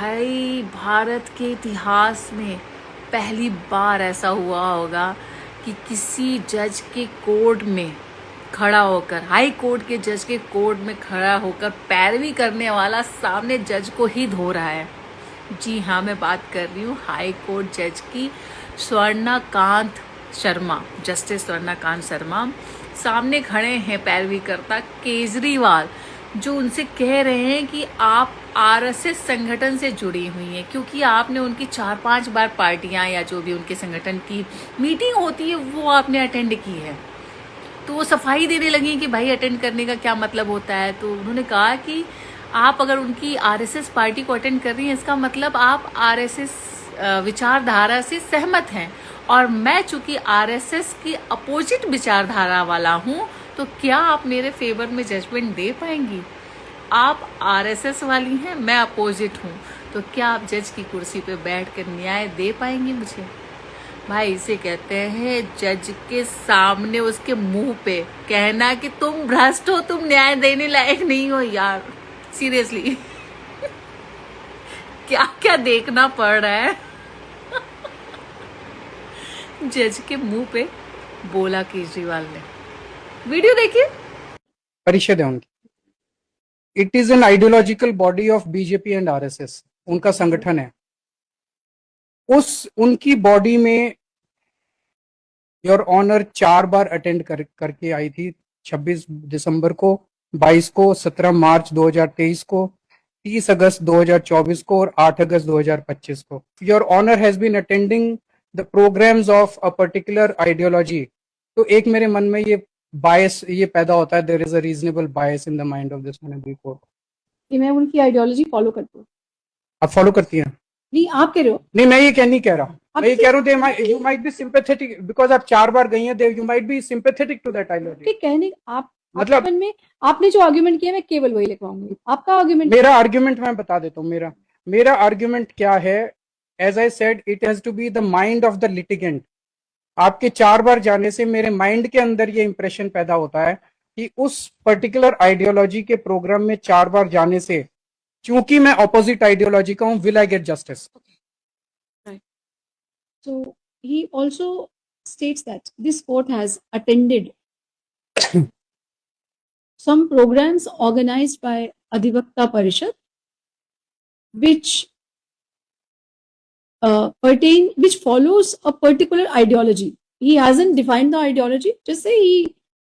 भाई भारत के इतिहास में पहली बार ऐसा हुआ होगा कि किसी जज के कोर्ट में खड़ा होकर, हाई कोर्ट के जज के कोर्ट में खड़ा होकर पैरवी करने वाला सामने जज को ही धो रहा है। जी हाँ, मैं बात कर रही हूँ हाई कोर्ट जज की, स्वर्णाकांत शर्मा। जस्टिस स्वर्णाकांत शर्मा सामने खड़े हैं पैरवी करता केजरीवाल, जो उनसे कह रहे हैं कि आप आरएसएस संगठन से जुड़ी हुई हैं, क्योंकि आपने उनकी 4-5 बार पार्टियां या जो भी उनके संगठन की मीटिंग होती है वो आपने अटेंड की है। तो वो सफाई देने लगी कि भाई अटेंड करने का क्या मतलब होता है। तो उन्होंने कहा कि आप अगर उनकी आरएसएस पार्टी को अटेंड कर रही हैं, इसका मतलब आप आरएसएस विचारधारा से सहमत हैं, और मैं चूंकि आरएसएस की अपोजिट विचारधारा वाला हूं, तो क्या आप मेरे फेवर में जजमेंट दे पाएंगी? आप आरएसएस वाली हैं, मैं अपोजिट हूं, तो क्या आप जज की कुर्सी पे बैठकर न्याय दे पाएंगी मुझे? भाई इसे कहते हैं जज के सामने उसके मुंह पे कहना कि तुम भ्रष्ट हो, तुम न्याय देने लायक नहीं हो। यार सीरियसली क्या क्या देखना पड़ रहा है। जज के मुंह पे बोला केजरीवाल ने। वीडियो देखिए। परिषद है उनकी। It is an ideological body of BJP and RSS, उनका संगठन है। उनकी बॉडी में योर ऑनर 4 बार अटेंड करके आई थी। 26 दिसंबर को, 22 को, 17 मार्च 2023 को, 30 अगस्त 2024 को और 8 अगस्त 2025 को। Your honour has been attending the programmes of a particular ideology. तो एक मेरे मन में ये बायस ये पैदा होता है, there is a reasonable bias in the mind of this honourable court कि मैं उनकी आइडियोलॉजी फॉलो करती हूँ। आप फॉलो करती हैं? नहीं, आप कह रहे हो। नहीं, मैं ये नहीं कह रहा। मैं ये कह रहा हूँ you might be sympathetic because आप 4 बार गई हैं, you might be sympathetic to that ideology. कहने आप मतलब में आपने जो आर्गुमेंट किया, मैं केवल वही लिखवाऊंगी। आपका आर्गुमेंट, मेरा आर्गुमेंट मैं बता देता हूँ। मेरा आर्गुमेंट क्या है? As I said, it has to be the mind of the litigant. आपके 4 बार जाने से मेरे माइंड के अंदर ये इंप्रेशन पैदा होता है कि उस पर्टिकुलर आइडियोलॉजी के प्रोग्राम में 4 बार जाने से, चूंकि मैं ऑपोजिट आइडियोलॉजी का हूं, will I get justice? So he also states that this court has attended some programs organized by Adhivakta Parishad, which which follows a particular ideology. He hasn't defined the ideology, just say he